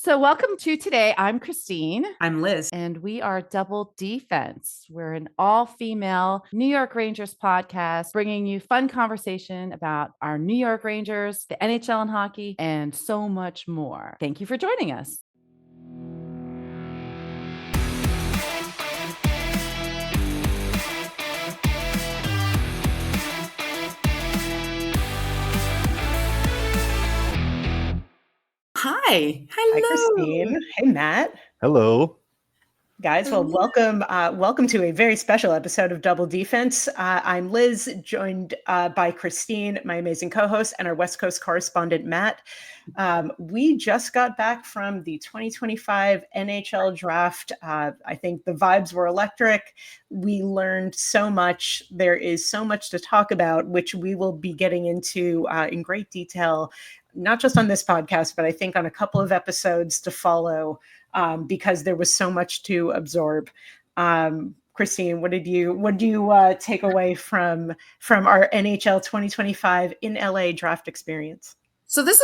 So, welcome to today. I'm Christine. I'm Liz. And we are Double Defense. We're an all female New York Rangers podcast, bringing you fun conversation about our New York Rangers, the NHL and hockey, and so much more. Thank you for joining us. Hi. Hello. Hi, Christine. Hey, Matt. Hello. Guys, well, welcome to a very special episode of Double Defense. I'm Liz, joined by Christine, my amazing co-host, and our West Coast correspondent, Matt. We just got back from the 2025 NHL Draft. I think the vibes were electric. We learned so much. There is so much to talk about, which we will be getting into in great detail, not just on this podcast, but I think on a couple of episodes to follow. Because there was so much to absorb. Christine, what did you take away from our NHL 2025 in LA draft experience? So this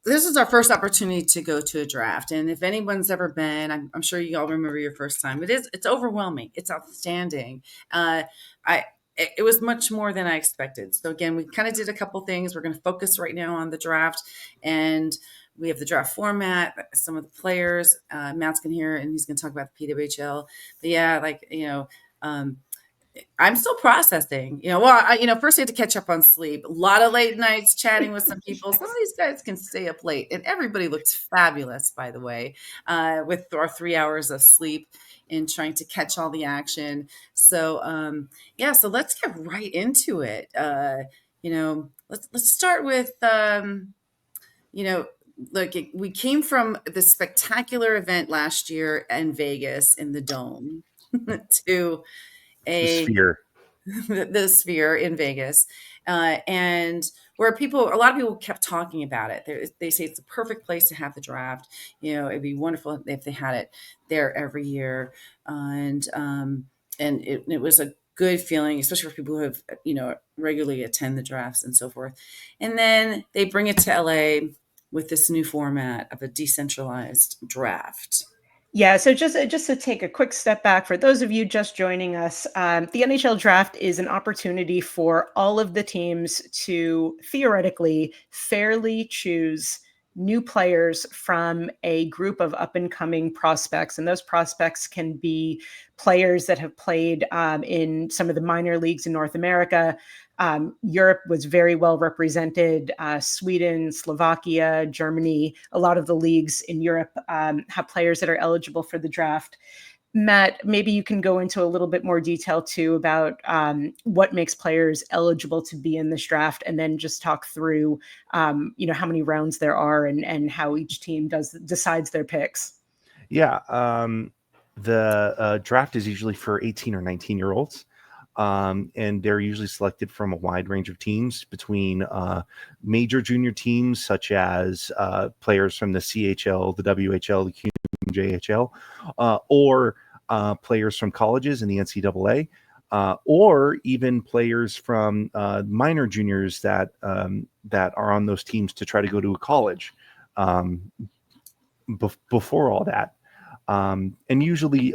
is our first opportunity to go to a draft, and if anyone's ever been, I'm sure you all remember your first time. It's overwhelming. It's outstanding. It was much more than I expected. So again, we kind of did a couple things. We're going to focus right now on the draft, and we have the draft format, some of the players. Matt's going to hear, and he's going to talk about the PWHL. But yeah, I'm still processing. First I had to catch up on sleep. A lot of late nights chatting with some people. Some of these guys can stay up late, and everybody looked fabulous, by the way, with our 3 hours of sleep and trying to catch all the action. So, so let's get right into it. Let's start with, look, we came from the spectacular event last year in Vegas in the Dome to the Sphere in Vegas, and where a lot of people kept talking about it. They say it's a perfect place to have the draft. It'd be wonderful if they had it there every year, and it was a good feeling, especially for people who have regularly attend the drafts and so forth. And then they bring it to LA with this new format of a decentralized draft. Yeah, so just to take a quick step back, for those of you just joining us, the NHL Draft is an opportunity for all of the teams to theoretically fairly choose new players from a group of up-and-coming prospects. And those prospects can be players that have played in some of the minor leagues in North America. Europe was very well represented. Sweden, Slovakia, Germany, a lot of the leagues in Europe have players that are eligible for the draft. Matt, maybe you can go into a little bit more detail too about what makes players eligible to be in this draft, and then just talk through, how many rounds there are and how each team decides their picks. Yeah, the draft is usually for 18 or 19-year-olds. And they're usually selected from a wide range of teams, between major junior teams such as players from the CHL, the WHL, the QMJHL, or players from colleges in the NCAA, or even players from minor juniors that are on those teams to try to go to a college before all that. And usually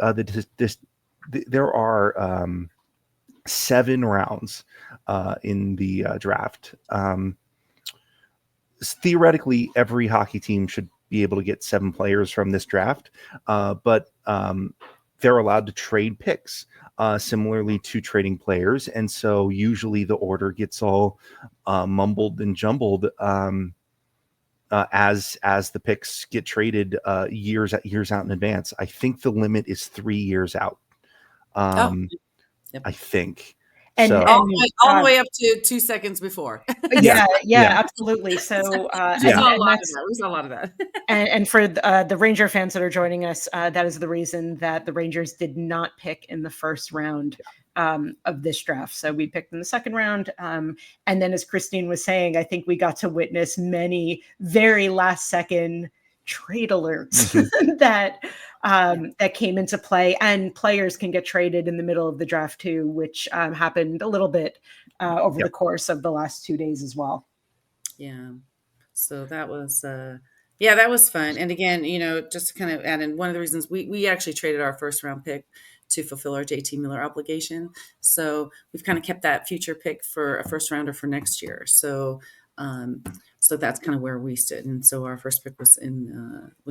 there are 7 rounds in the draft. Theoretically, every hockey team should be able to get 7 players from this draft, but they're allowed to trade picks similarly to trading players. And so usually the order gets all mumbled and jumbled as the picks get traded years out in advance. I think the limit is 3 years out. Yep. I think. And all the way up to 2 seconds before. Yeah, absolutely. So we saw a lot of that. And for the Ranger fans that are joining us, that is the reason that the Rangers did not pick in the first round of this draft. So we picked in the second round. And then, as Christine was saying, I think we got to witness many very last second trade alerts that came into play, and players can get traded in the middle of the draft too, which happened a little bit over the course of the last 2 days as well. Yeah. So that was Yeah, that was fun. And again, just to kind of add in, one of the reasons we actually traded our first round pick to fulfill our JT Miller obligation. So we've kind of kept that future pick for a first rounder for next year. So that's kind of where we stood. And so our first pick was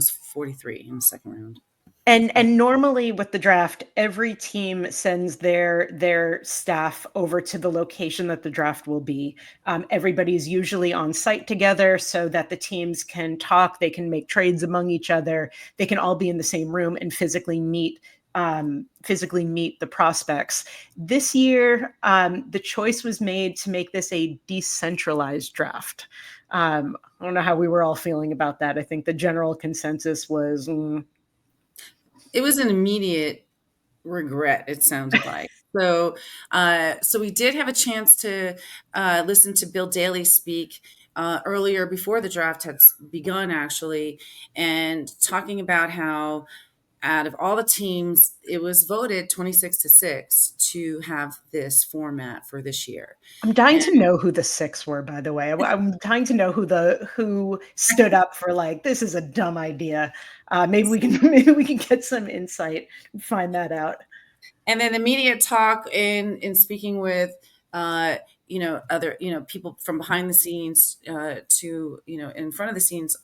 43 in the second round. And normally with the draft, every team sends their staff over to the location that the draft will be. Everybody's usually on site together so that the teams can talk, they can make trades among each other, they can all be in the same room and physically meet the prospects. This year, the choice was made to make this a decentralized draft. I don't know how we were all feeling about that. I think the general consensus was. It was an immediate regret, it sounded like. So we did have a chance to listen to Bill Daly speak earlier before the draft had begun, actually, and talking about how out of all the teams, it was voted 26-6 to have this format for this year. I'm dying to know who the 6 were, by the way. I'm dying to know who stood up for this is a dumb idea. Maybe we can get some insight and find that out. And then immediate talk in speaking with other people from behind the scenes to in front of the scenes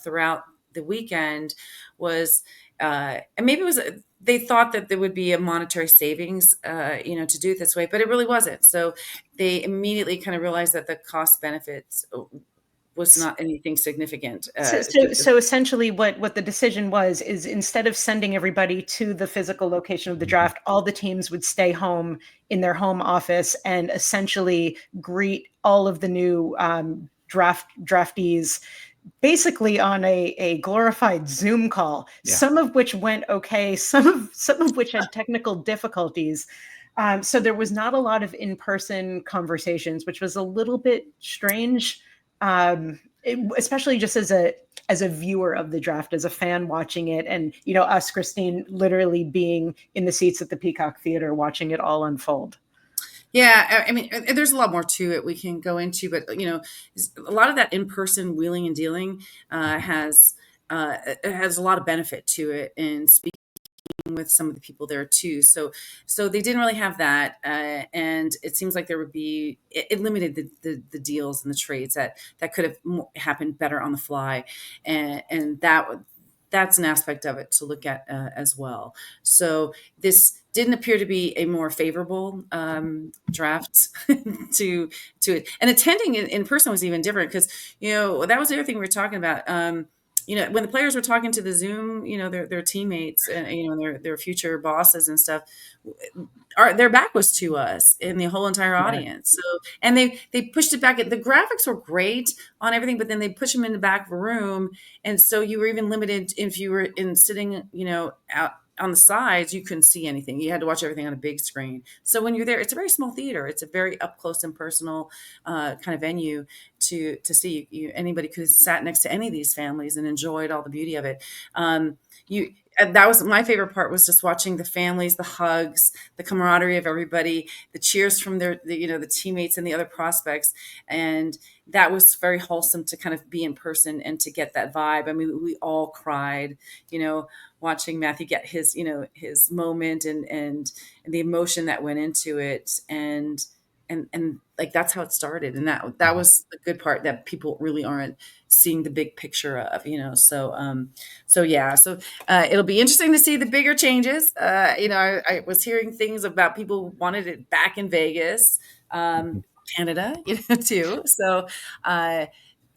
throughout the weekend was and maybe it was they thought that there would be a monetary savings to do it this way, but it really wasn't. So they immediately kind of realized that the cost benefits was not anything significant. So essentially what the decision was is instead of sending everybody to the physical location of the draft, all the teams would stay home in their home office and essentially greet all of the new draftees basically on a glorified Zoom call, some of which went okay, some of which had technical difficulties. So there was not a lot of in-person conversations, which was a little bit strange. Especially just as a viewer of the draft, as a fan watching it, and us, Christine, literally being in the seats at the Peacock Theater watching it all unfold. Yeah, I mean, there's a lot more to it we can go into, but a lot of that in-person wheeling and dealing has a lot of benefit to it, and speaking with some of the people there too. So they didn't really have that, and it seems like there would be it limited the deals and the trades that could have happened better on the fly, and that's an aspect of it to look at as well. So this didn't appear to be a more favorable draft to it, and attending in person was even different because that was the other thing we were talking about. When the players were talking to the Zoom, their teammates and, their future bosses and stuff, their back was to us and the whole entire audience. So, and they pushed it back. The graphics were great on everything, but then they push them in the back of a room. And so you were even limited if you were sitting, out on the sides, you couldn't see anything. You had to watch everything on a big screen. So when you're there, it's a very small theater. It's a very up close and personal kind of venue to see. Anybody could have sat next to any of these families and enjoyed all the beauty of it. And that was my favorite part, was just watching the families, the hugs, the camaraderie of everybody, the cheers from the teammates and the other prospects. And that was very wholesome to kind of be in person and to get that vibe. I mean, we all cried, watching Matthew get his moment and the emotion that went into it. And that's how it started. And that was the good part that people really aren't seeing the big picture of, so it'll be interesting to see the bigger changes. I was hearing things about people wanted it back in Vegas, Canada, too. So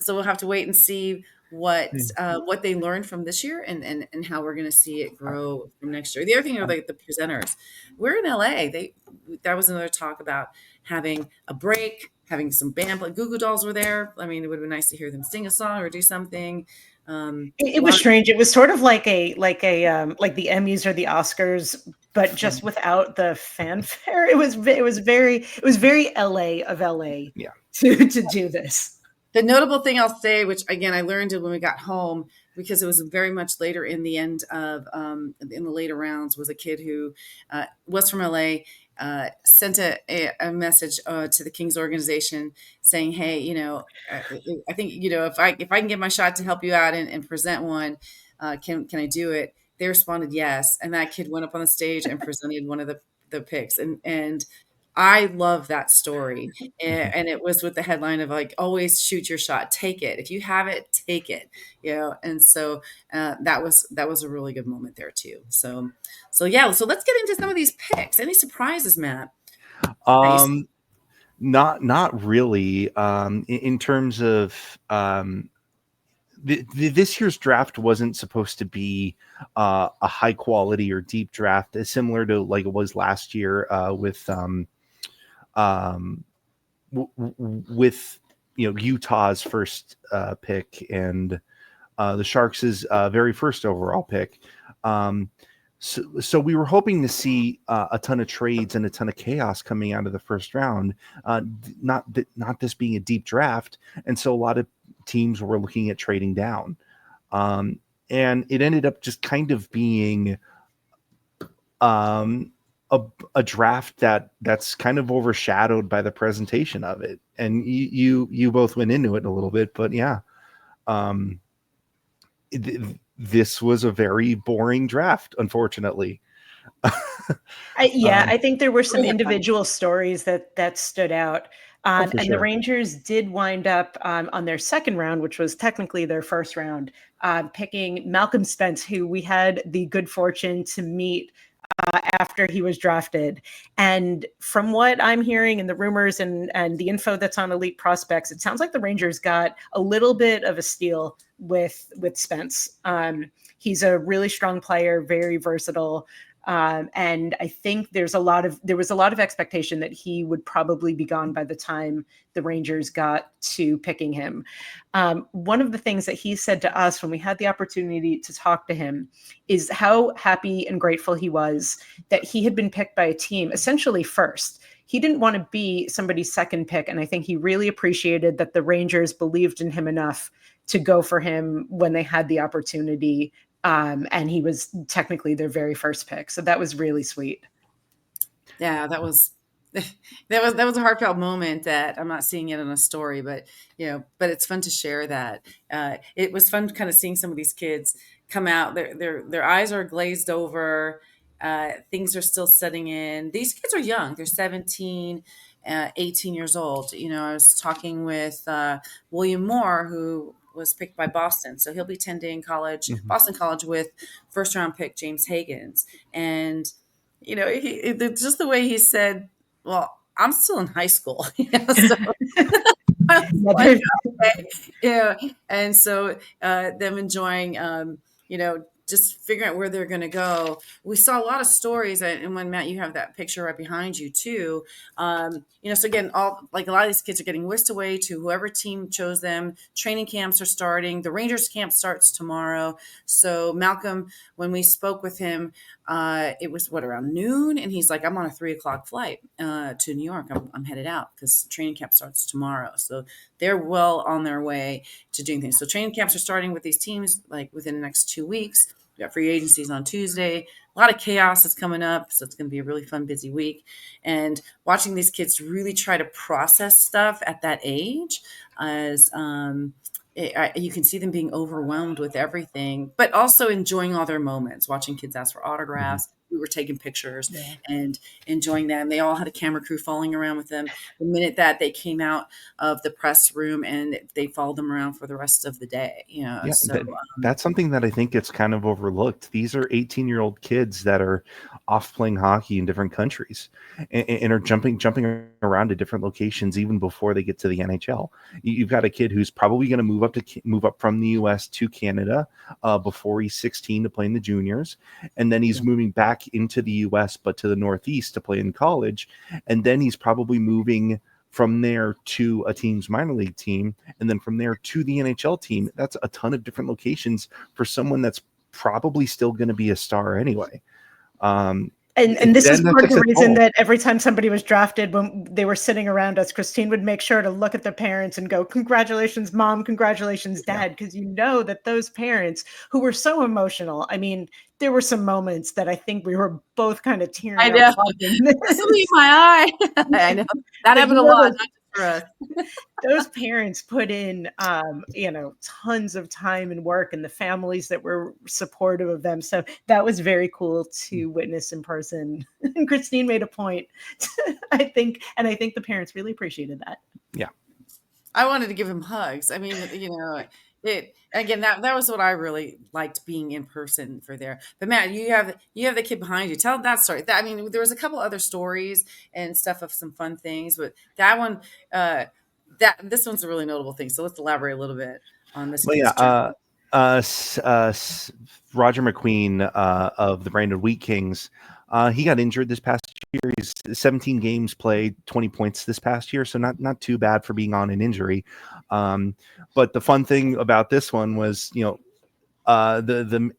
we'll have to wait and see what they learned from this year and how we're going to see it grow from next year. The other thing are the presenters. We're in LA. That was another talk about having a break, having some band. Goo Goo Dolls were there. I mean, it would have been nice to hear them sing a song or do something. It was strange. It was sort of like the Emmys or the Oscars, but just without the fanfare. It was very LA of LA. Yeah. To do this. The notable thing I'll say, which again I learned when we got home, because it was very much later in the end of in the later rounds, was a kid who was from LA, sent a message to the Kings organization saying, hey, I think, if I can get my shot to help you out and present one, can I do it? They responded yes, and that kid went up on the stage and presented one of the picks, and I love that story. And it was with the headline of like, always shoot your shot, take it. If you have it, take it. And so that was a really good moment there too. So yeah, so let's get into some of these picks. Any surprises, Matt? Not really. In terms of this year's draft wasn't supposed to be a high quality or deep draft, similar to like it was last year with Utah's first pick and the Sharks' very first overall pick. So we were hoping to see a ton of trades and a ton of chaos coming out of the first round, not this being a deep draft. And so a lot of teams were looking at trading down. And it ended up just kind of being a draft that's kind of overshadowed by the presentation of it. And you both went into it a little bit, but yeah. This was a very boring draft, unfortunately. I think there were some individual stories that stood out. And sure. The Rangers did wind up on their second round, which was technically their first round, picking Malcolm Spence, who we had the good fortune to meet after he was drafted. And from what I'm hearing and the rumors and the info that's on Elite Prospects, it sounds like the Rangers got a little bit of a steal with Spence. He's a really strong player, very versatile. And I think there was a lot of expectation that he would probably be gone by the time the Rangers got to picking him. One of the things that he said to us when we had the opportunity to talk to him is how happy and grateful he was that he had been picked by a team essentially first. He didn't want to be somebody's second pick. And I think he really appreciated that the Rangers believed in him enough to go for him when they had the opportunity. And he was technically their very first pick. So that was really sweet. Yeah, that was a heartfelt moment that I'm not seeing it in a story, but it's fun to share that. It was fun kind of seeing some of these kids come out. Their eyes are glazed over. Things are still setting in. These kids are young. They're 17, 18 years old. I was talking with William Moore, who was picked by Boston. So he'll be attending college, Boston College, with first round pick James Higgins. And, just the way he said, well, I'm still in high school. So I was like, okay. Yeah. And so them enjoying, just figuring out where they're going to go. We saw a lot of stories, and when Matt, you have that picture right behind you too. So again, a lot of these kids are getting whisked away to whoever team chose them. Training camps are starting. The Rangers camp starts tomorrow. So Malcolm, when we spoke with him, it was around noon, and he's like, I'm on a 3:00 flight to New York. I'm headed out because training camp starts tomorrow. So they're well on their way to doing things. So training camps are starting with these teams like within the next 2 weeks. We got free agencies on Tuesday. A lot of chaos is coming up, so it's going to be a really fun, busy week. And watching these kids really try to process stuff at that age, as you can see them being overwhelmed with everything, but also enjoying all their moments. Watching kids ask for autographs. We were taking pictures and enjoying them. They all had a camera crew following around with them the minute that they came out of the press room, and they followed them around for the rest of the day. That's something that I think gets kind of overlooked. These are 18-year-old kids that are off playing hockey in different countries and are jumping around to different locations even before they get to the NHL. You've got a kid who's probably going to move up from the U.S. to Canada before he's 16 to play in the juniors, and then he's moving back into the U.S. but to the Northeast to play in college, and then he's probably moving from there to a team's minor league team, and then from there to the NHL team. That's a ton of different locations for someone that's probably still going to be a star anyway. And this is That part of takes the a reason toll. that every time somebody was drafted, when they were sitting around us, Christine would make sure to look at their parents and go, "Congratulations, mom! Congratulations, Yeah. dad!" Because you know that those parents who were so emotional. I mean, there were some moments that I think we were both kind of I tearing up know. watching This will this. be my eye. I know. That But happened you a know lot, those not just for us. those parents put in tons of time and work, and the families that were supportive of them, so that was very cool to witness in person. And Christine made a point I think the parents really appreciated that. Yeah. I wanted to give him hugs. I mean, it again, that was what I really liked, being in person for there. But Matt, you have the kid behind you. Tell that story. I mean, there was a couple other stories and stuff of some fun things, but that one, this one's a really notable thing. So let's elaborate a little bit on this Well, yeah. kid's journey. Roger McQueen of the Brandon Wheat Kings, he got injured this past year. He's 17 games played, 20 points this past year, so not too bad for being on an injury. But the fun thing about this one was, the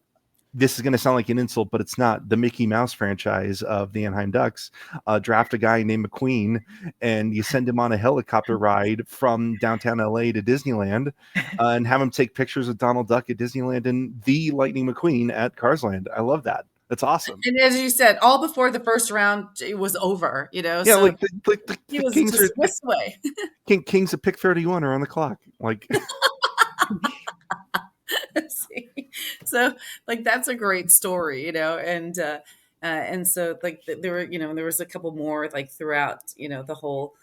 this is going to sound like an insult, but it's not. The Mickey Mouse franchise of the Anaheim Ducks draft a guy named McQueen, and you send him on a helicopter ride from downtown LA to Disneyland, and have him take pictures of Donald Duck at Disneyland and the Lightning McQueen at Carsland. I love that. That's awesome. And as you said, all before the first round it was over, Yeah, so like he the was Kings just are whisked away. Kings at pick 31 are on the clock. Like, See? So like that's a great story, and so like there were, there was a couple more like throughout, the whole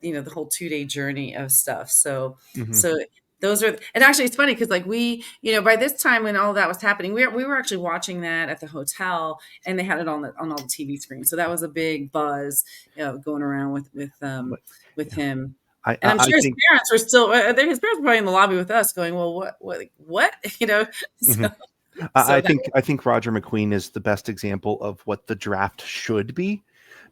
2-day journey of stuff. So mhm. so those are, and actually it's funny because like we, by this time when all that was happening, we were actually watching that at the hotel, and they had it on all the TV screens. So that was a big buzz, going around But, with yeah, him. I And I'm I sure his think. parents were still, his parents were probably in the lobby with us going, well, what? So, Mhm. so that, I think Roger McQueen is the best example of what the draft should be,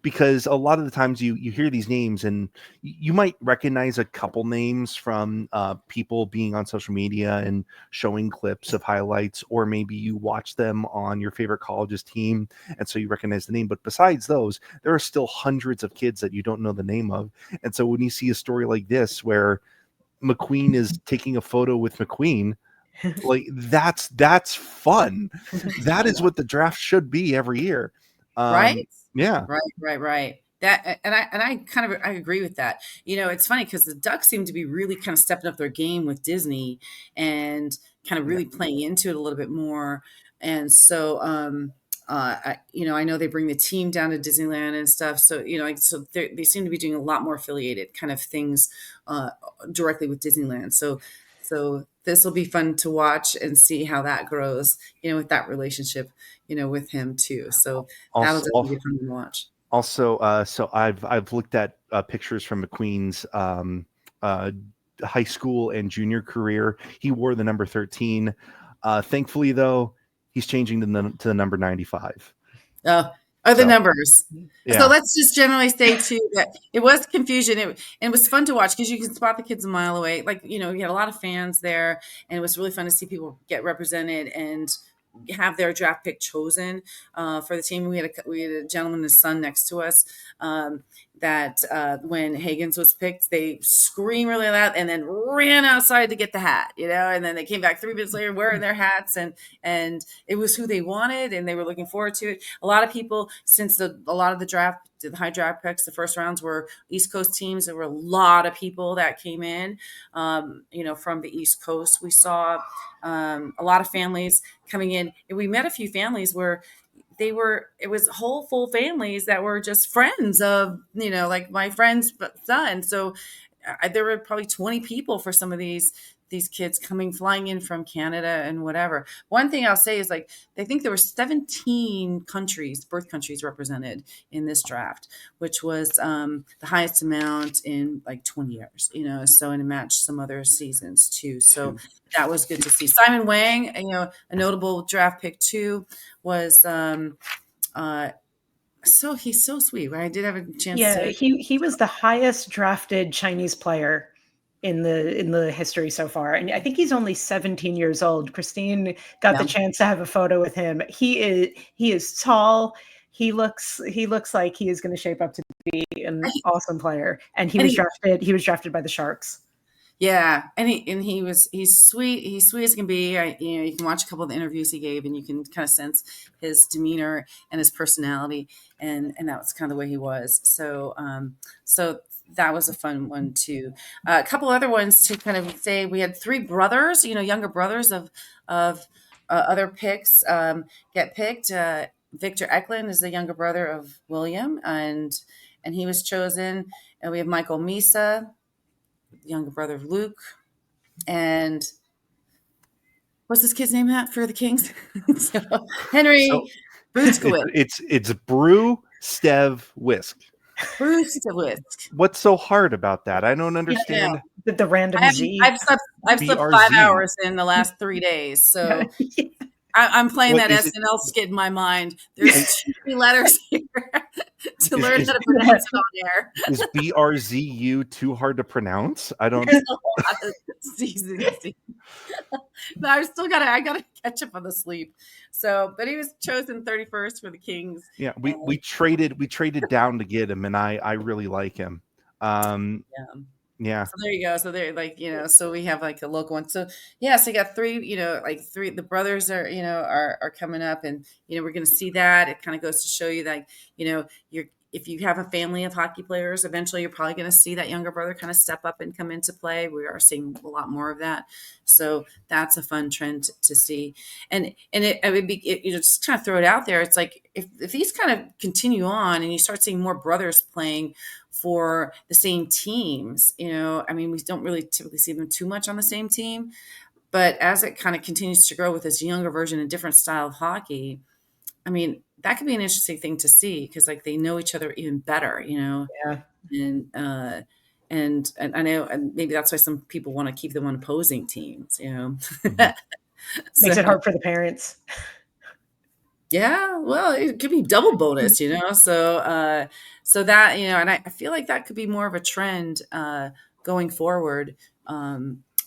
because a lot of the times you hear these names and you might recognize a couple names from people being on social media and showing clips of highlights, or maybe you watch them on your favorite college's team and so you recognize the name. But besides those, there are still hundreds of kids that you don't know the name of, and so when you see a story like this where McQueen is taking a photo with McQueen, like that's fun. That I is know. what the draft should be every year. Right? Yeah. Right. That, and I kind of, I agree with that. It's funny because the Ducks seem to be really kind of stepping up their game with Disney and kind of Yeah. really playing into it a little bit more. And so, I know they bring the team down to Disneyland and stuff. So, so they seem to be doing a lot more affiliated kind of things directly with Disneyland. So this will be fun to watch and see how that grows, with that relationship, with him too. So that'll Also, definitely be fun to watch. so I've looked at pictures from McQueen's uh, high school and junior career. He wore the number 13. Thankfully, though, he's changing to the number 95. The So numbers. So yeah, let's just generally say too that it was confusion. And it was fun to watch because you can spot the kids a mile away. Like, you had a lot of fans there, and it was really fun to see people get represented and have their draft pick chosen for the team. We had a gentleman and his son next to us that when Higgins was picked, they screamed really loud and then ran outside to get the hat, and then they came back 3 minutes later wearing their hats, and it was who they wanted and they were looking forward to it. A lot of people, since a lot of the high draft picks, the first rounds were East Coast teams. There were a lot of people that came in, from the East Coast. We saw a lot of families coming in, and we met a few families where it was whole full families that were just friends of, like my friend's son. So there were probably 20 people for some of these kids flying in from Canada and whatever. One thing I'll say is like, I think there were 17 birth countries represented in this draft, which was the highest amount in like 20 years, so, and it matched some other seasons too. So that was good to see. Simon Wang, a notable draft pick too, was he's so sweet. Right? I did have a chance Yeah, to. he was the highest drafted Chinese player in the history so far, and I think he's only 17 years old. Christine got the Yeah. chance to have a photo with him. He is tall. he looks like he is going to shape up to be an awesome player. And he And was he- drafted by the Sharks. Yeah, and he's sweet. He's sweet as can be. You can watch a couple of the interviews he gave, and you can kind of sense his demeanor and his personality, and that was kind of the way he was. So that was a fun one too. A couple other ones to kind of say we had three brothers, younger brothers of other picks get picked. Victor Eklund is the younger brother of William, and he was chosen. And we have Michael Misa, younger brother of Luke, and what's this kid's name for the Kings? Henry Bruskowitz. It's Brew Stev Whisk. Bruskowitz. What's so hard about that? I don't understand. The random Z. I've slept BRZ. 5 hours in the last 3 days, so I'm playing that SNL skit in my mind. There's too many letters here to learn how to pronounce it on air. Is BRZU too hard to pronounce? I don't. No, I gotta catch up on the sleep. So, but he was chosen 31st for the Kings. Yeah, we traded down to get him, and I really like him. Yeah. So there you go. So they're so we have like a local one. So yeah, so you got three, the brothers are coming up, and we're gonna see that. It kind of goes to show you that, if you have a family of hockey players, eventually you're probably going to see that younger brother kind of step up and come into play. We are seeing a lot more of that. So that's a fun trend to see. And it would be, just kind of throw it out there. It's like, if these kind of continue on and you start seeing more brothers playing for the same teams, we don't really typically see them too much on the same team, but as it kind of continues to grow with this younger version and different style of hockey, that could be an interesting thing to see, because they know each other even better, Yeah. And I know, and maybe that's why some people want to keep them on opposing teams, Mm-hmm. Makes it hard for the parents. Yeah, well, it could be double bonus, So, so that, and I feel like that could be more of a trend going forward.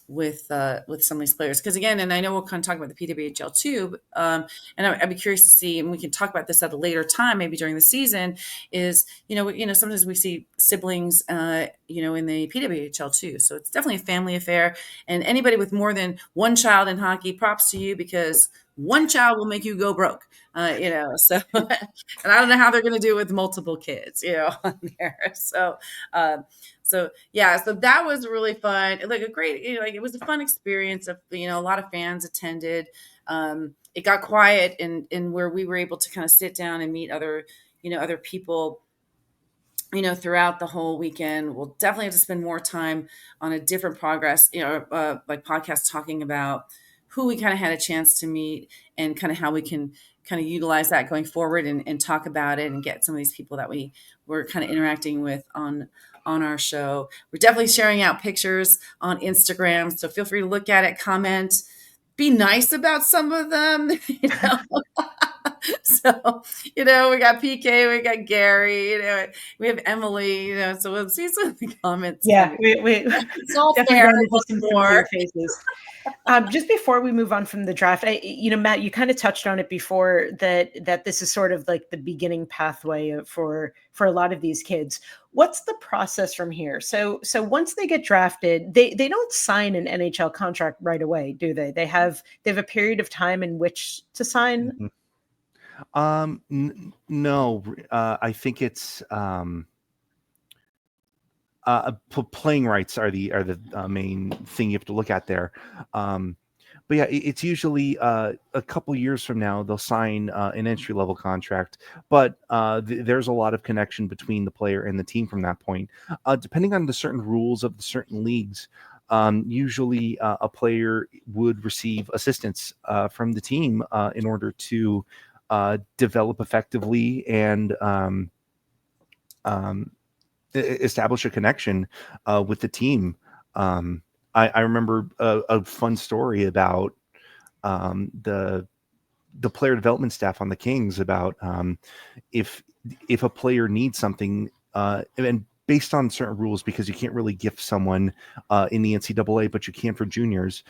With some of these players, because again, and I know we'll kind of talk about the PWHL too, and I'd be curious to see, and we can talk about this at a later time, maybe during the season, is sometimes we see siblings in the PWHL too, so it's definitely a family affair, and anybody with more than one child in hockey, props to you, because one child will make you go broke, so and I don't know how they're going to do it with multiple kids, on there, so yeah, so that was really fun. Like a great, it was a fun experience. Of a lot of fans attended. It got quiet, and where we were able to kind of sit down and meet other people, throughout the whole weekend. We'll definitely have to spend more time on a different progress, like podcast talking about who we kind of had a chance to meet and kind of how we can kind of utilize that going forward and talk about it and get some of these people that we were kind of interacting with on our show. We're definitely sharing out pictures on Instagram, so feel free to look at it, comment, be nice about some of them, So, we got PK, we got Gary, we have Emily, so we'll see some of the comments. Yeah, we it's all definitely fair. some familiar faces. Just before we move on from the draft, Matt, you kind of touched on it before that this is sort of like the beginning pathway for a lot of these kids. What's the process from here? So once they get drafted, they don't sign an NHL contract right away, do they? They have a period of time in which to sign. Mm-hmm. No, I think it's playing rights are the main thing you have to look at there. But yeah, it's usually a couple years from now they'll sign an entry level contract. But there's a lot of connection between the player and the team from that point. Depending on the certain rules of the certain leagues, usually a player would receive assistance from the team in order to develop effectively and establish a connection with the team. I remember a fun story about the player development staff on the Kings about if a player needs something, and based on certain rules, because you can't really gift someone in the NCAA, but you can for juniors.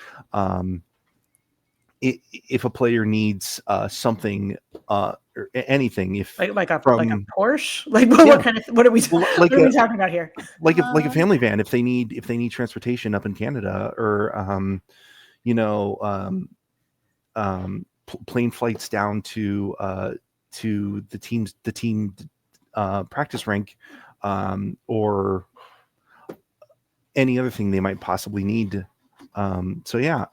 if a player needs something or anything, if like a from Porsche, like Yeah. what kind of what are we Well, what are we talking about here? like a family van, if they need transportation up in Canada, or plane flights down to the team practice rink, or any other thing they might possibly need. So yeah,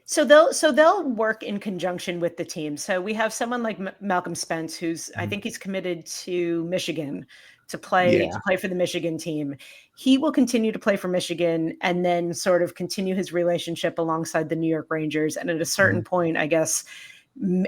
So they'll work in conjunction with the team. So we have someone like Malcolm Spence, who's I think he's committed to Michigan to play for the Michigan team. He will continue to play for Michigan and then sort of continue his relationship alongside the New York Rangers. And at a certain point, I guess,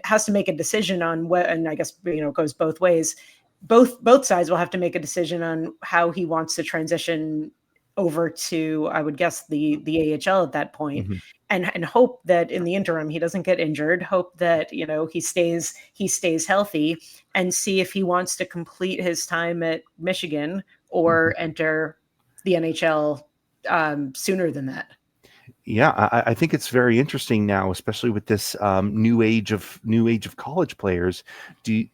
has to make a decision on what, and I guess, it goes both ways. Both sides will have to make a decision on how he wants to transition over to, I would guess, the AHL at that point. And hope that in the interim he doesn't get injured, hope that he stays healthy, and see if he wants to complete his time at Michigan or enter the NHL sooner than that. Yeah, I think it's very interesting now, especially with this new age of college players.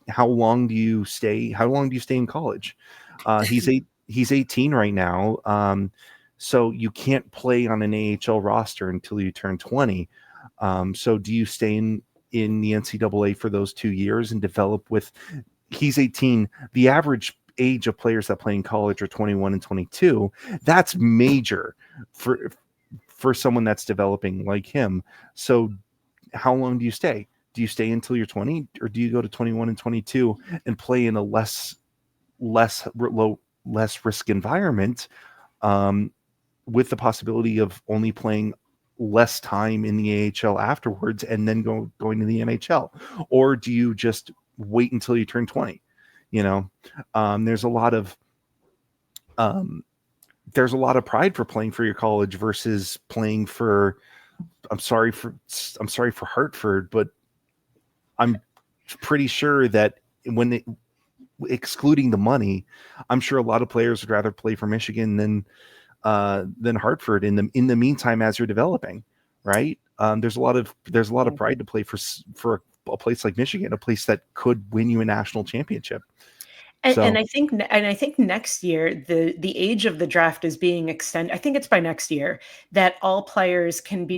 How long do you stay in college? He's 18 right now. So you can't play on an AHL roster until you turn 20. So do you stay in the NCAA for those 2 years and develop with? He's 18. The average age of players that play in college are 21 and 22. That's major for someone that's developing like him. So how long do you stay? Do you stay until you're 20, or do you go to 21 and 22 and play in a less risk environment, with the possibility of only playing less time in the AHL afterwards and then going to the NHL? Or do you just wait until you turn 20? There's a lot of pride for playing for your college versus playing for, I'm sorry for Hartford, but I'm pretty sure that excluding the money, I'm sure a lot of players would rather play for Michigan than Hartford in the meantime as you're developing, right? There's a lot of pride to play for a place like Michigan, a place that could win you a national championship. And I think next year the age of the draft is being extended. I think it's by next year that all players can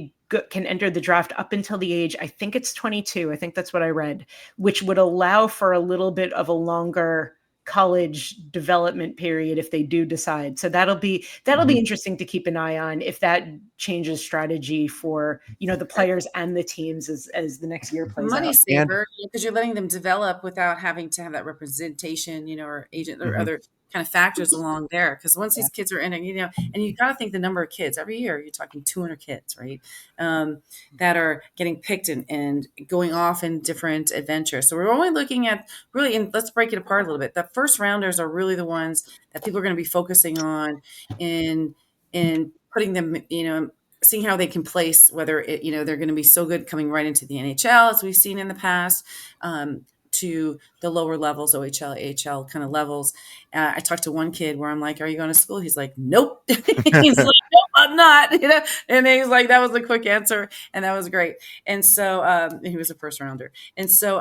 enter the draft up until the age, I think it's 22. I think that's what I read, which would allow for a little bit of a longer college development period if they do decide. So that'll be interesting to keep an eye on if that changes strategy for the players and the teams as the next year plays Money out. saver, because you're letting them develop without having to have that representation, or agent or other kind of factors along there. Because once these kids are in it, and you got to think the number of kids every year, you're talking 200 kids, right? That are getting picked and going off in different adventures. So we're only looking at really, and let's break it apart a little bit. The first rounders are really the ones that people are going to be focusing on in putting them, seeing how they can place, whether they're going to be so good coming right into the NHL as we've seen in the past, to the lower levels, OHL, AHL kind of levels. I talked to one kid where I'm like, "Are you going to school?" He's like, "Nope." He's like, "Nope, I'm not." And he's like, "That was a quick answer," and that was great. And so he was a first rounder, and so.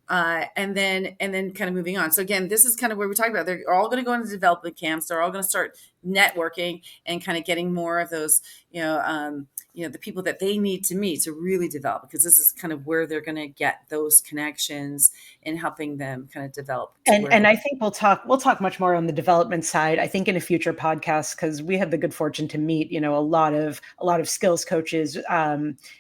And then kind of moving on. So again, this is kind of where we talk about, they're all going to go into development camps. They're all going to start networking and kind of getting more of those, the people that they need to meet to really develop, because this is kind of where they're going to get those connections and helping them kind of develop. And I think we'll talk much more on the development side, I think, in a future podcast, because we had the good fortune to meet, a lot of skills coaches,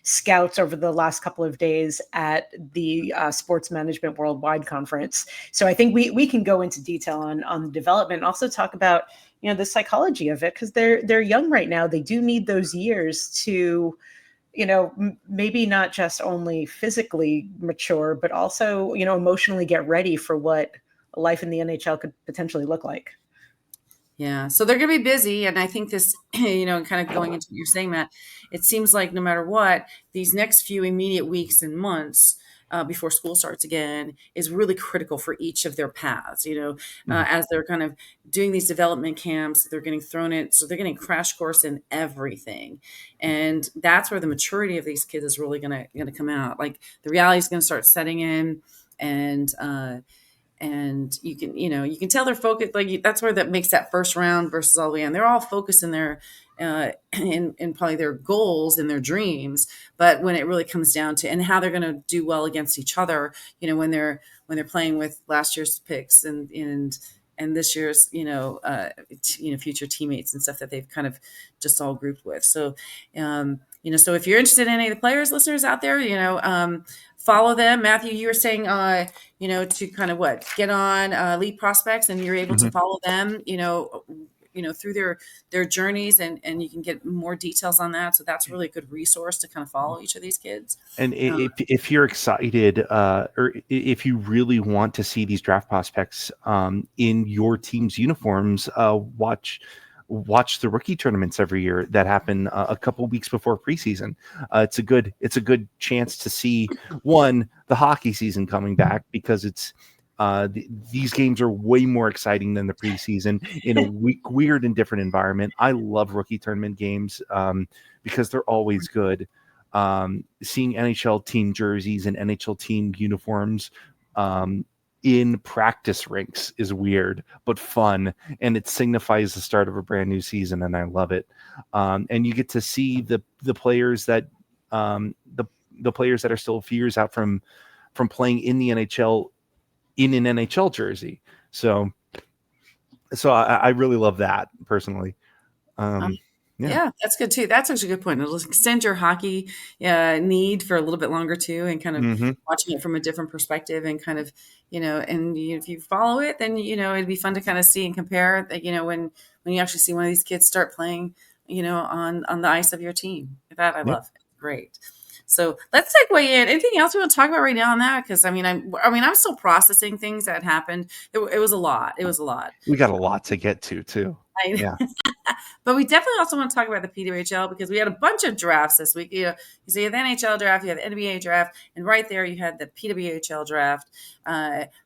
scouts over the last couple of days at the Sports Management Worldwide Conference. So I think we can go into detail on the development and also talk about, the psychology of it, because they're young right now. They do need those years to, maybe not just only physically mature, but also, emotionally get ready for what life in the NHL could potentially look like. Yeah. So they're going to be busy. And I think this, kind of going into what you're saying, Matt, it seems like no matter what, these next few immediate weeks and months, before school starts again is really critical for each of their paths. As they're kind of doing these development camps, they're getting thrown in, so they're getting crash course in everything, and that's where the maturity of these kids is really going to come out. Like the reality is going to start setting in, and you can tell they're focused. Like that's where that makes that first round versus all the way in. They're all focused in their in probably their goals and their dreams, but when it really comes down to and how they're going to do well against each other, when they're playing with last year's picks and this year's future teammates and stuff that they've kind of just all grouped with. So so if you're interested in any of the players, listeners out there, follow them. Matthew, you were saying, to kind of get on Elite Prospects, and you're able to follow them, through their journeys, and you can get more details on that. So that's really a good resource to kind of follow each of these kids. And if you're excited, or if you really want to see these draft prospects in your team's uniforms, watch the rookie tournaments every year that happen a couple weeks before preseason. It's a good chance to see the hockey season coming back, because it's these games are way more exciting than the preseason in a weird and different environment. I love rookie tournament games because they're always good. Seeing NHL team jerseys and NHL team uniforms in practice rinks is weird but fun, and it signifies the start of a brand new season, and I love it. And you get to see the players that the players that are still a few years out from playing in the NHL in an NHL jersey. So I really love that personally. Yeah, that's good too. That's actually a good point. It'll extend your hockey need for a little bit longer too, and kind of watching it from a different perspective, and kind of, if you follow it, then, it'd be fun to kind of see and compare, when you actually see one of these kids start playing, on the ice of your team. That I love. Great. So let's segue in. Anything else we want to talk about right now on that? Because I'm still processing things that happened. It was a lot. We got a lot to get to too. Yeah. But we definitely also want to talk about the PWHL, because we had a bunch of drafts this week. You have the NHL draft, you have the NBA draft, and right there you had the PWHL draft.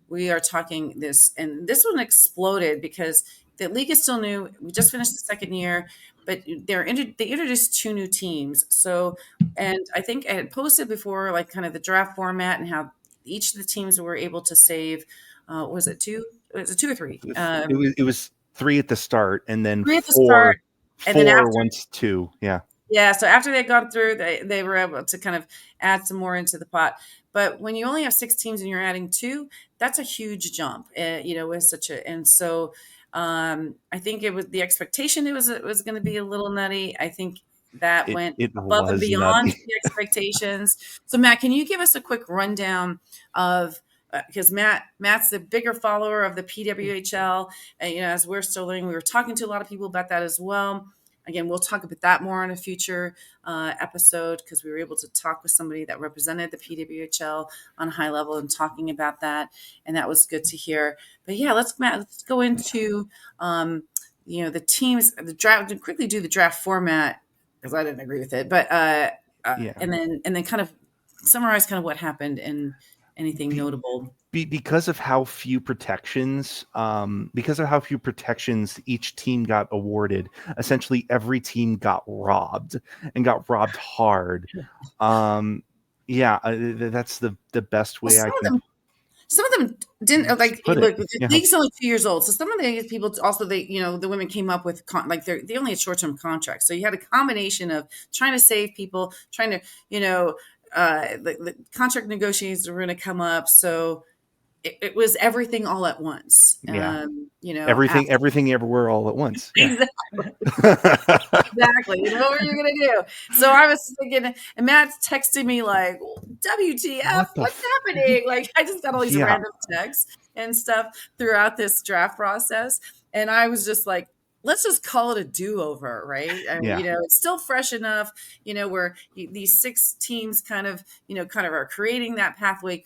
We are talking this, and this one exploded because the league is still new. We just finished the second year, but they introduced 2 new teams. So, and I think I had posted before, like kind of the draft format and how each of the teams were able to save. Was it 2? Was it 2 or 3? It was 3 at the start, and then 3 at the 4, start, and then after, once 2. Yeah. Yeah. So after they'd gone through, they were able to kind of add some more into the pot. But when you only have 6 teams and you're adding 2, that's a huge jump. With such a, and so I think it was the expectation. It was going to be a little nutty. I think that went above and beyond the expectations. So Matt, can you give us a quick rundown of, because Matt's the bigger follower of the PWHL, as we're still learning. We were talking to a lot of people about that as well. Again, we'll talk about that more in a future episode, because we were able to talk with somebody that represented the PWHL on a high level and talking about that, and that was good to hear. But yeah, let's go into the teams, the draft, and quickly do the draft format, because I didn't agree with it, but and then kind of summarize kind of what happened and anything notable. Because of how few protections each team got awarded, essentially every team got robbed, and got robbed hard. That's the best way I can. Some of them didn't the league's only 2 years old. So some of the people also, the women came up with they only had short-term contracts. So you had a combination of trying to save people, trying to, the contract negotiations were going to come up. So it was everything all at once. Yeah. Everything everywhere all at once. Yeah. Exactly. You know what you're going to do. So I was thinking, and Matt's texting me like, WTF, what's happening? Like, I just got all these random texts and stuff throughout this draft process. And I was just like, let's just call it a do-over, right? It's still fresh enough, where these 6 teams kind of are creating that pathway.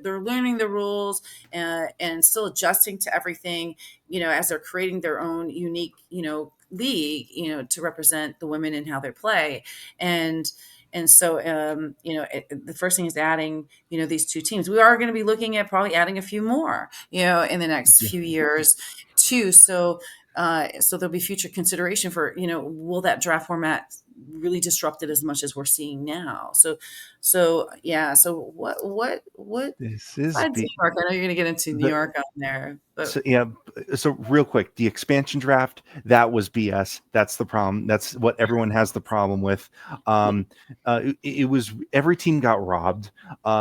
They're learning the rules and still adjusting to everything, as they're creating their own unique, league, to represent the women and how they play. And And so, the first thing is adding, these two teams. We are going to be looking at probably adding a few more, in the next few years too. So, so there'll be future consideration for, will that draft format really disrupt it as much as we're seeing now? So yeah. So what This is besides New York? I know you're going to get into New York on there, but so, yeah. So real quick, the expansion draft, that was BS. That's the problem. That's what everyone has the problem with. It was every team got robbed.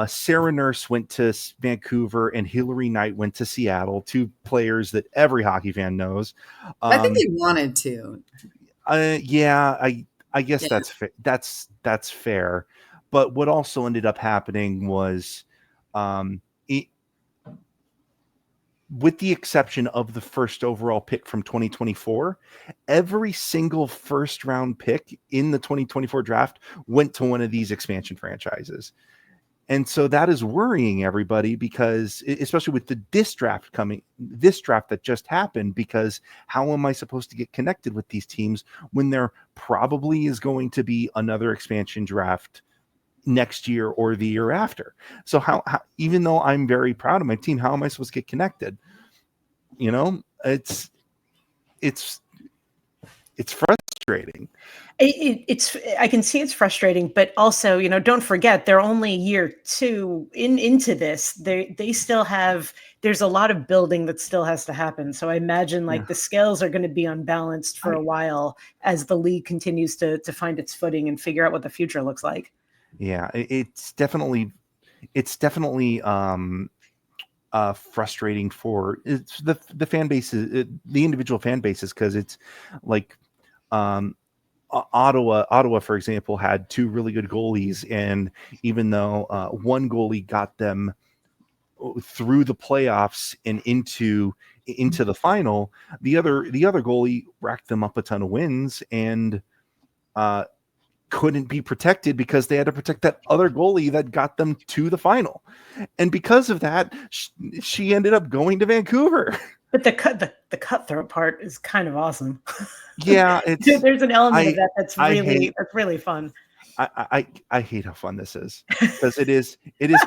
Sarah Nurse went to Vancouver and Hillary Knight went to Seattle, two players that every hockey fan knows. I think they wanted to. Yeah, I guess that's fair. But what also ended up happening was, with the exception of the first overall pick from 2024, every single first round pick in the 2024 draft went to one of these expansion franchises. And so that is worrying everybody, because especially with this draft that just happened, because how am I supposed to get connected with these teams when there probably is going to be another expansion draft next year or the year after? So how even though I'm very proud of my team, how am I supposed to get connected? It's frustrating. It's I can see it's frustrating, but also, don't forget, they're only year 2 into this. They still have, there's a lot of building that still has to happen. So I imagine the scales are going to be unbalanced for a while as the league continues to find its footing and figure out what the future looks like. Yeah, it's definitely frustrating for the fan bases, the individual fan bases, because it's like Ottawa, for example, had two really good goalies, and even though one goalie got them through the playoffs and into the final, the other goalie racked them up a ton of wins and couldn't be protected because they had to protect that other goalie that got them to the final. And because of that, she ended up going to Vancouver. But the cutthroat part is kind of awesome. Yeah, there's an element of that that's really fun. I hate how fun this is, because it is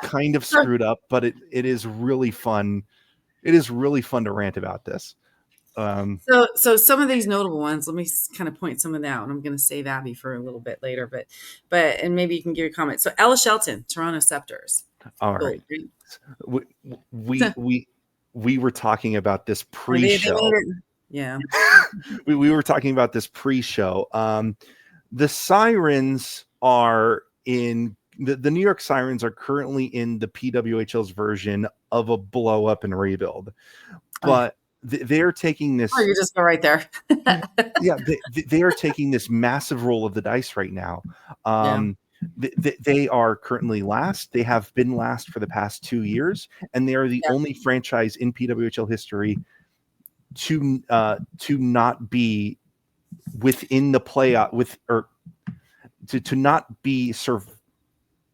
kind of screwed up, but it is really fun. It is really fun to rant about this. So some of these notable ones, let me kind of point some of them out, and I'm going to save Abby for a little bit later, but and maybe you can give your comment. So Ella Shelton, Toronto Scepters. All right. We were talking about this pre-show. Yeah. we were talking about this pre-show. The Sirens are in the New York Sirens are currently in the PWHL's version of a blow up and rebuild, but they're taking this. Oh, you just go right there. Yeah, they are taking this massive roll of the dice right now. They are currently last. They have been last for the past 2 years, and they are the only franchise in PWHL history to not be within the playoff to not be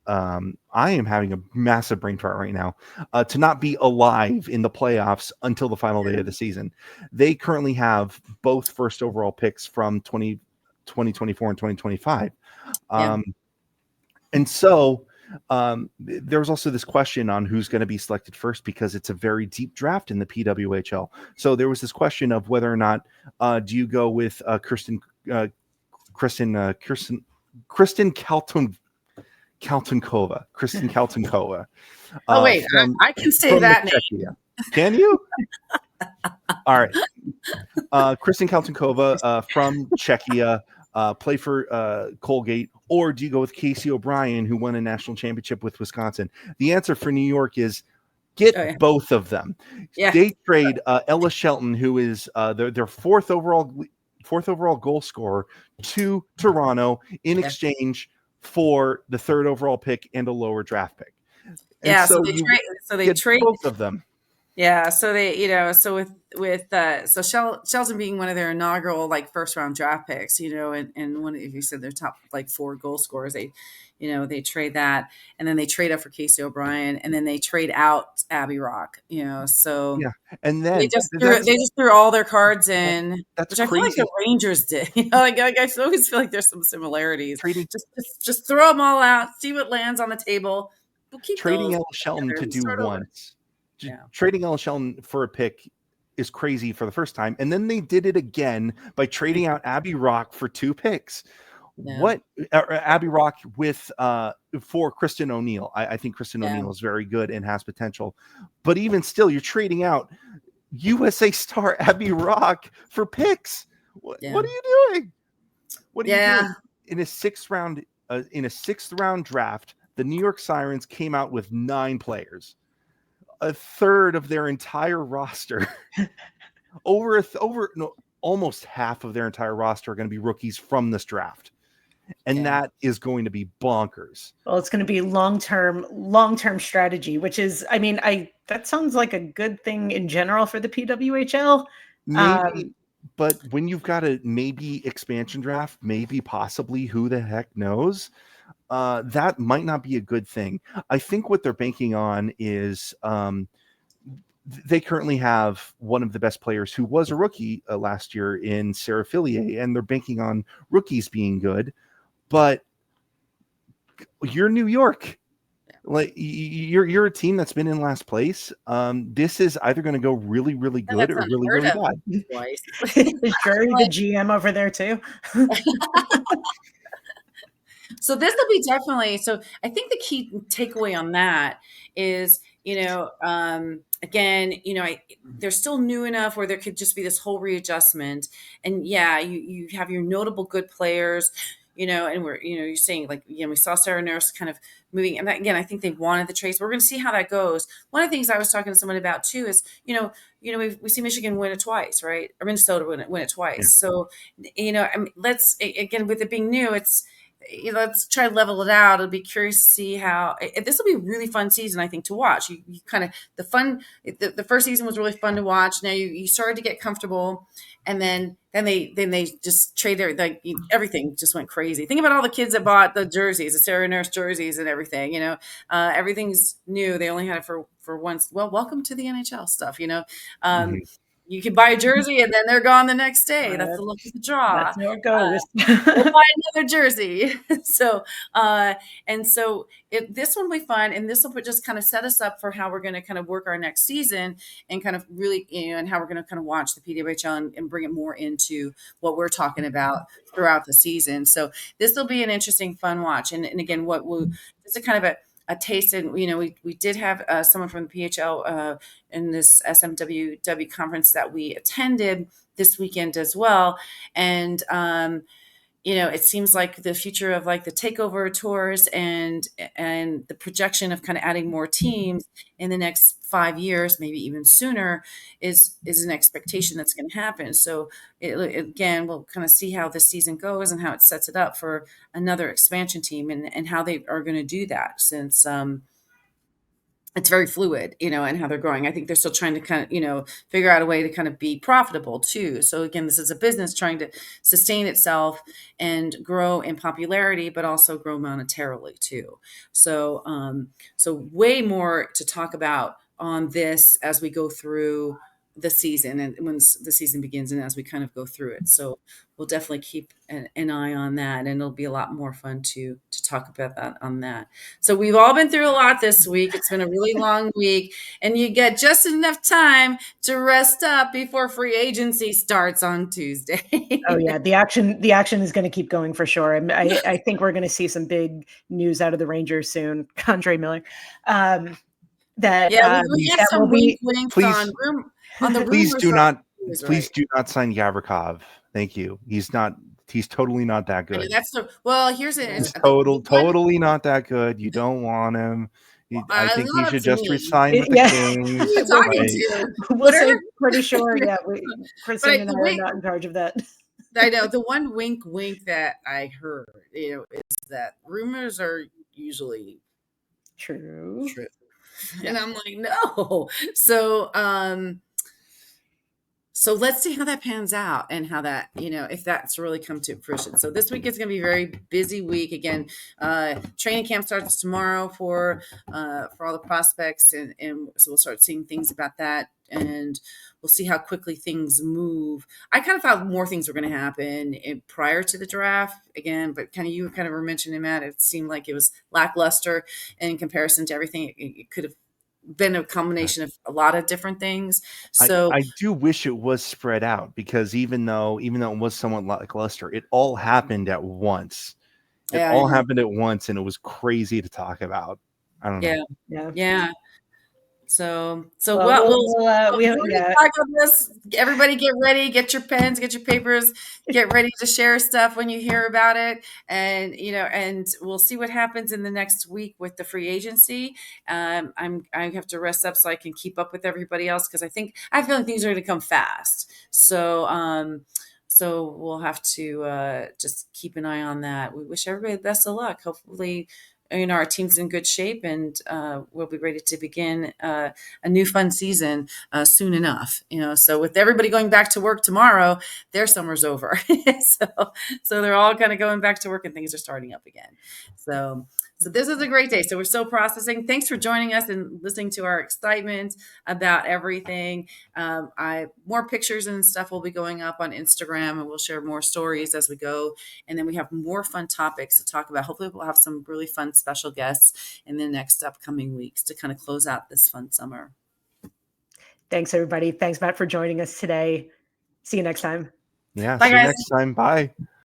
I am having a massive brain fart right now. To not be alive in the playoffs until the final day of the season. They currently have both first overall picks from 2024 and 2025. And so there was also this question on who's going to be selected first, because it's a very deep draft in the PWHL. So there was this question of whether or not do you go with Kristen Kaltunkova. Oh wait, I can say that name. Can you? All right. Kristen Kaltunkova from Czechia, play for Colgate. Or do you go with Casey O'Brien, who won a national championship with Wisconsin? The answer for New York is get both of them. Yeah. They trade Ella Shelton, who is their fourth overall goal scorer, to Toronto in exchange for the third overall pick and a lower draft pick. And so they trade both of them. Yeah, so they, so Shelton being one of their inaugural like first round draft picks, and one if you said their top like 4 goal scorers, they trade that, and then they trade up for Casey O'Brien, and then they trade out Abby Rock, so Yeah, and they then just threw all their cards in, that's which I feel like the crazy. Rangers did. Like I always feel like there's some similarities. Trading Just throw them all out, see what lands on the table. We'll keep trading those. Ella Shelton to do Start over. once. Yeah. Trading Ella Shelton for a pick is crazy for the first time, and then they did it again by trading out Abby Rock for 2 picks. Yeah. What Abby Rock with for Kristen O'Neill? I think Kristen O'Neill is very good and has potential, but even still, you're trading out USA star Abby Rock for picks. What are you doing? What are you doing? In a 6th round draft, the New York Sirens came out with 9 players, a third of their entire roster. Almost half of their entire roster are going to be rookies from this draft. And that is going to be bonkers. Well, it's going to be long-term strategy, which is, that sounds like a good thing in general for the PWHL. Maybe, but when you've got a maybe expansion draft, maybe possibly, who the heck knows, that might not be a good thing. I think what they're banking on is they currently have one of the best players who was a rookie last year in Sarah Fillier, and they're banking on rookies being good. But you're New York, like you're a team that's been in last place. This is either going to go really, really good or really, really bad. Is Jerry the GM over there too? So this will be definitely. So I think the key takeaway on that is, again, they're still new enough where there could just be this whole readjustment. And you have your notable good players, and we're, you're saying like, we saw Sarah Nurse kind of moving. And again, I think they wanted the trades. We're going to see how that goes. One of the things I was talking to someone about too is, we see Michigan win it twice, right? Or Minnesota win it twice. Yeah. So, let's, again, with it being new, it's, let's try to level it out. I'll be curious to see how this will be a really fun season, I think, to watch. You kind of the first season was really fun to watch. Now you started to get comfortable, and then they just traded, like, everything just went crazy. Think about all the kids that bought the jerseys, the Sarah Nurse jerseys and everything. Everything's new. They only had it for once. Well, welcome to the NHL stuff. You can buy a jersey and then they're gone the next day. That's the luck of the draw. That's how it goes. We'll buy another jersey. So this one will be fun, and this will just kind of set us up for how we're going to kind of work our next season, and kind of really, and how we're going to kind of watch the PWHL and bring it more into what we're talking about throughout the season. So this will be an interesting, fun watch. And again, it's a kind of a taste. And we did have someone from the PHL in this SMWW conference that we attended this weekend as well, and it seems like the future of like the takeover tours and the projection of kind of adding more teams in the next 5 years, maybe even sooner, is an expectation that's going to happen. So again, we'll kind of see how this season goes and how it sets it up for another expansion team, and how they are going to do that, since it's very fluid, and how they're growing. I think they're still trying to kind of, figure out a way to kind of be profitable too. So again, this is a business trying to sustain itself and grow in popularity, but also grow monetarily too. So, so way more to talk about on this as we go through the season, and when the season begins, and as we kind of go through it. So we'll definitely keep an eye on that, and it'll be a lot more fun to talk about that on that. So we've all been through a lot this week. It's been a really long week, and you get just enough time to rest up before free agency starts on Tuesday. Oh yeah, the action is going to keep going for sure. I think we're going to see some big news out of the Rangers soon. Andre Miller. We have some wink on the please do not sign Gavrikov. Thank you. He's totally not that good. Here's it. He's totally not that good. You don't want him. I think he should just resign with the Kings. Who are you talking to? We'll say pretty sure. Yeah, Kristen and I are not in charge of that. I know the one wink that I heard, is that rumors are usually true. And I'm like, no. So let's see how that pans out and how that, if that's really come to fruition. So this week is going to be a very busy week. Again, training camp starts tomorrow for all the prospects. And so we'll start seeing things about that. And we'll see how quickly things move. I kind of thought more things were going to happen prior to the draft again, but you were mentioning, Matt, it seemed like it was lackluster in comparison to everything. It could have been a combination of a lot of different things. So I do wish it was spread out, because even though it was somewhat lackluster, it all happened at once. It all happened at once, and it was crazy to talk about. I don't know. Yeah. So we'll talk on this. Everybody get ready, get your pens, get your papers, get ready to share stuff when you hear about it. And, and we'll see what happens in the next week with the free agency. I have to rest up so I can keep up with everybody else, because I have a feeling things are going to come fast. So, so we'll have to just keep an eye on that. We wish everybody the best of luck. Hopefully, our team's in good shape, and we'll be ready to begin a new fun season soon enough. So with everybody going back to work tomorrow, their summer's over. so they're all kind of going back to work, and things are starting up again. So this is a great day. So we're still processing. Thanks for joining us and listening to our excitement about everything. More pictures and stuff will be going up on Instagram, and we'll share more stories as we go. And then we have more fun topics to talk about. Hopefully we'll have some really fun special guests in the next upcoming weeks to kind of close out this fun summer. Thanks, everybody. Thanks, Matt, for joining us today. See you next time. Yeah. Bye, see you guys. next time. Bye.